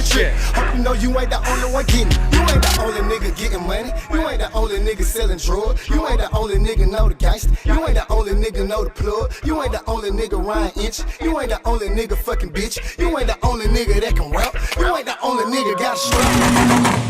trick. Hope you know you ain't the only one getting. You ain't the only nigga getting money. You ain't the only nigga selling drugs. You ain't the only nigga know the gangster. You ain't the only nigga know the plug. You ain't the only nigga riding inch. You ain't the only nigga fucking bitch. You ain't the only nigga that can rap. You ain't the only nigga got a strap.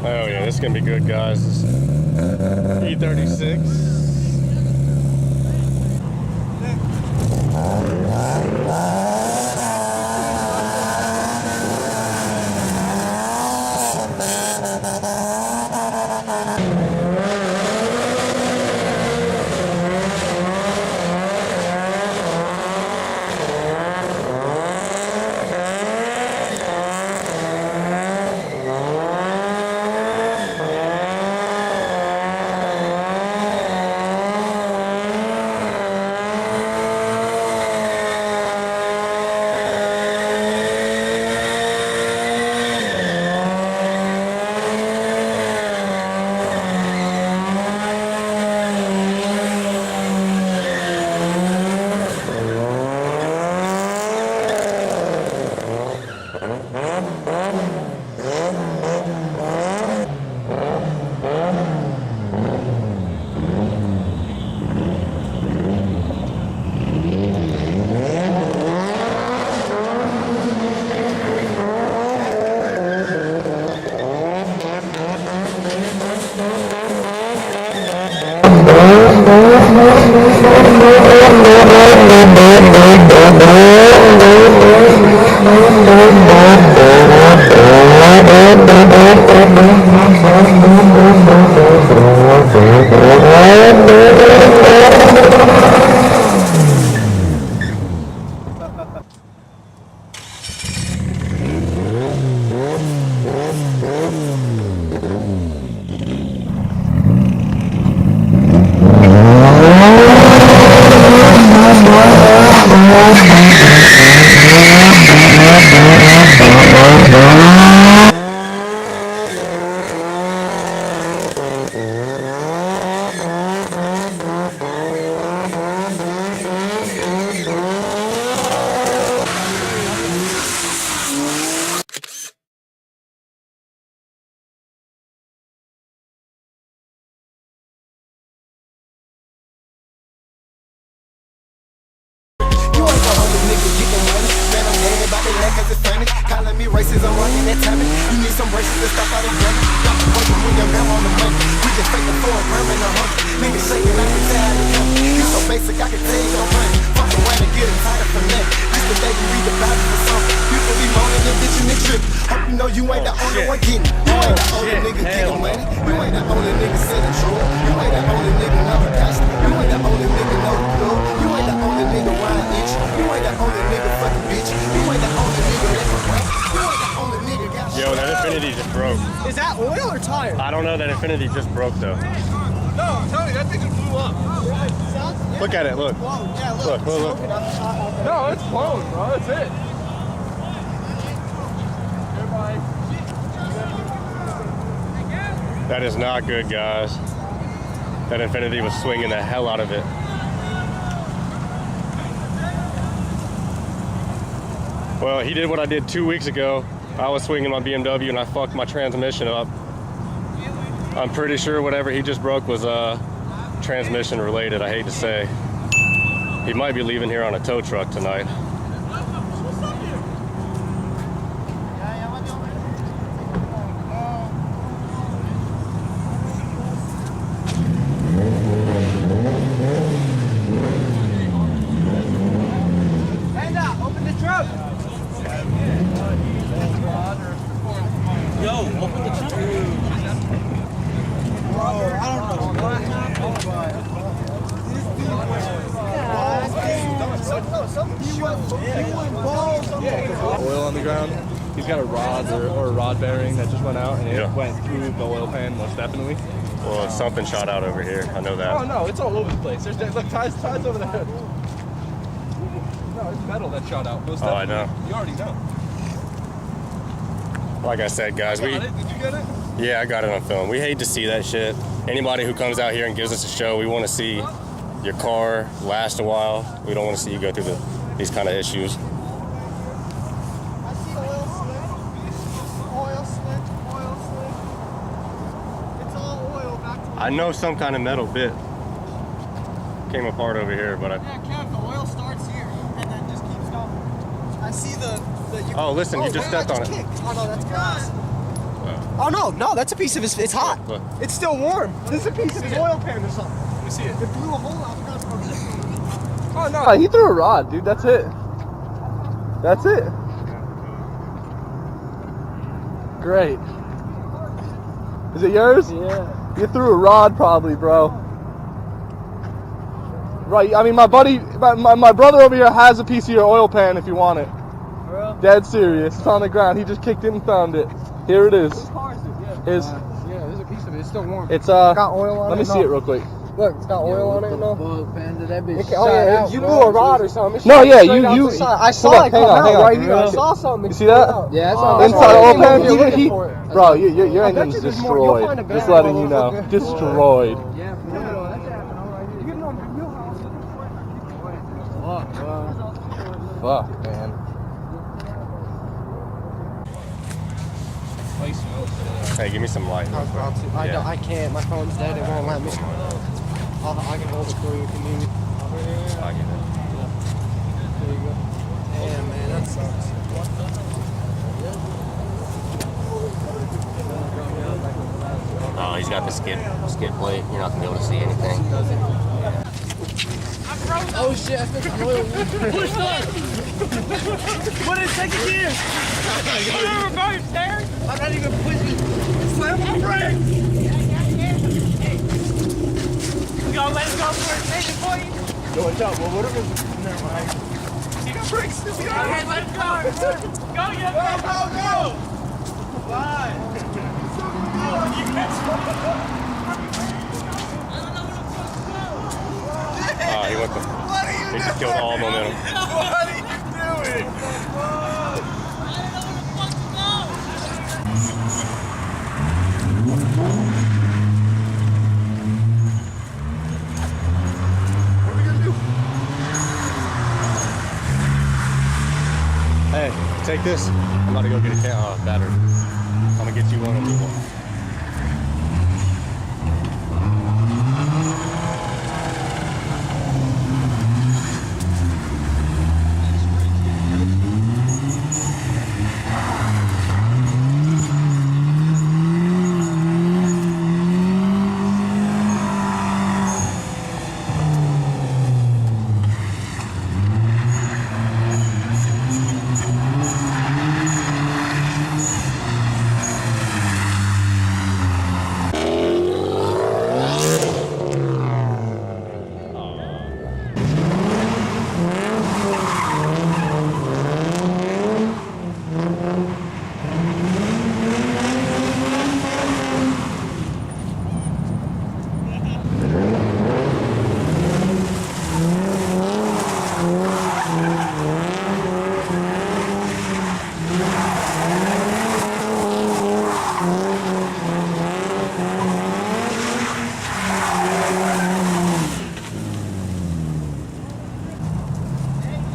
Oh yeah, this is gonna be good, guys. E36. Calling me racist, I'm running that timing. You need some braces to stop out of running. Drop the break when you're down on the money. We just fake the floor, permanent hunt. Niggas shaking, I can tell how they come. You so basic, I can tell you don't run. Fuck around and get entitled from that. Just the day you read the Bible for something. You can be moaning and bitching and trip. Hope you know you ain't the only one getting. You ain't the only nigga getting money. You ain't the only nigga selling drugs. You ain't the only nigga know the cash. You ain't the only nigga know the club. You ain't the only nigga riding itch. You ain't the only nigga fucking bitch. You ain't the only nigga that can rap. You ain't the only nigga got shit. Yo, that Infinity just broke. Is that oil or tire? I don't know, that Infinity just broke though. No, I'm telling you, that thing just blew up. Look at it, look. Yeah, Look. No, it's blown, bro. That's it. That is not good, guys. That Infinity was swinging the hell out of it. Well, he did what I did 2 weeks ago. I was swinging my BMW and I fucked my transmission up. I'm pretty sure whatever he just broke was transmission related, I hate to say. He might be leaving here on a tow truck tonight. Open the trunk. Yo, open the trunk. Bro, I don't know what happened. Oil on the ground. He's got a rod or a rod bearing that just went out, and it went through the oil pan most definitely. Well, something shot out over here. I know that. Oh no, it's all over the place. There's look, ties over there. No, it's metal that shot out. Most I definitely. know. You already know. Like I said, guys, Did you get it? Yeah, I got it on film. We hate to see that shit. Anybody who comes out here and gives us a show, we want to see your car last a while. We don't want to see you go through these kind of issues. I see oil slick. It's all oil back to I know some kind of metal bit. came apart over here, but I... Yeah, Kev, the oil starts here and then just keeps going. I see the Oh, listen, you just stepped on it. Kicked. Oh, no, that's grass. Oh, no, that's a piece of his, it's hot. Look. It's still warm. This is a piece of his oil pan or something. Let me see it. It blew a hole out. Oh no, he threw a rod, dude. That's it. That's it. Great. Is it yours? Yeah. You threw a rod, probably, bro. Right. I mean, my buddy, my brother over here has a piece of your oil pan if you want it. Bro. Dead serious. It's on the ground. He just kicked it and found it. Here it is. Whose car is it? Yeah. Is Yeah, there's a piece of it. It's still warm. it's got oil on it. Let me see it real quick. Look, it's got oil on it. No. That bitch Oh yeah, you blew a rod or something. It No, shot yeah, straight out you. the side. I saw Hold on, it come hang on. out right here. I Really? saw something. You see that? Yeah, that's Oh, what Inside why oil they pan, were looking he, for it. bro, your I bet engine's you there's more. You'll destroyed. find a Just better letting you know, motherfucker. destroyed. Yeah, for real. That's happening all right here. You know, you Fuck, man. Hey, give me some light. I can't. My phone's dead. It won't let me. I can hold it for you if you need me. I get it. There you go. Damn, man, that sucks. Oh, he's got the skid plate. You're not gonna be able to see anything. Oh shit, I think I'm oil. Push that! Put it, take a gear! Whatever, bro, you're scared? I'm not even pushing. Slam on the brakes! You gonna let it go for a second for you? No, it's out. Well, whatever. Never mind. You got brakes? Go ahead, let it go! Go, yeah, go! Fly! He went he just killed all momentum. What are you doing? Hey, take this. I'm about to go get a battery. I'm gonna get you one and you one.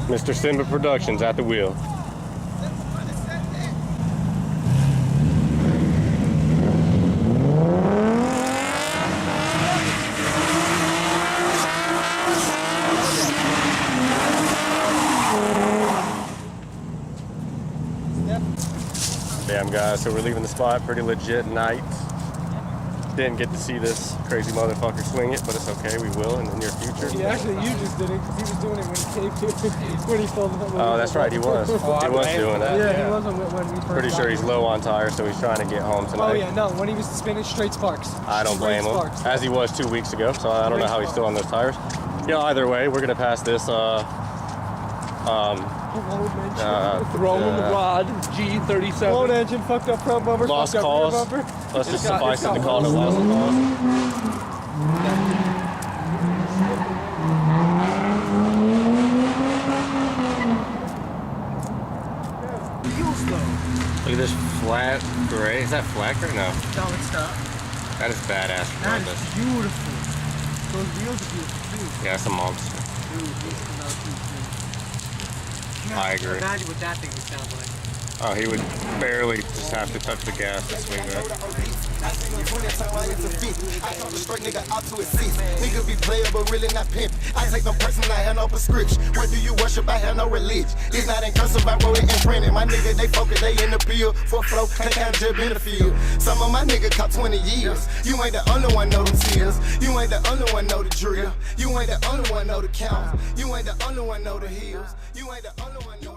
Mr. Simba Productions at the wheel. Damn guys, so we're leaving the spot, pretty legit night. Didn't get to see this crazy motherfucker swing it, but it's okay, we will in the near future. Yeah, actually, you just did it because he was doing it when he came to when he pulled it. Oh, that's right, he was. He was doing that. Yeah, he was when we first Pretty sure he's low on tires, so he's trying to get home tonight. Oh yeah, no, when he was spinning straight sparks. I don't blame him, Sparks. as he was 2 weeks ago, so I don't know how he's still on those tires. You know, either way, we're gonna pass this Roman rod G37. Blown engine, fucked up front bumper, lost fucked up rear cause. bumper. Let's just It's got- suffice it's it to got call it a lost lost cause. Look at this flat gray. Is that flat gray? No. No, it's stuck. That is badass That regardless. is beautiful. Those wheels are beautiful too. Yeah, it's a monster. Dude, these come out too. I agree. Imagine what that thing would sound like. Oh, he would barely just have to touch the gas to swing that. I seen him 20 times I into 50. I talk a straight nigga out to assist. Nigga be player but really not pimp. I take them personal, I have no prescription. What do you worship? I have no religion. It's not in cursive, I wrote it in printing. My nigga, they focus, they in the field. For flow, they can't jump in the field. Some of my nigga caught 20 years. You ain't the only one know them tears. You ain't the only one know the drill. You ain't the only one know the count. You ain't the only one know the hills. You ain't the only one know.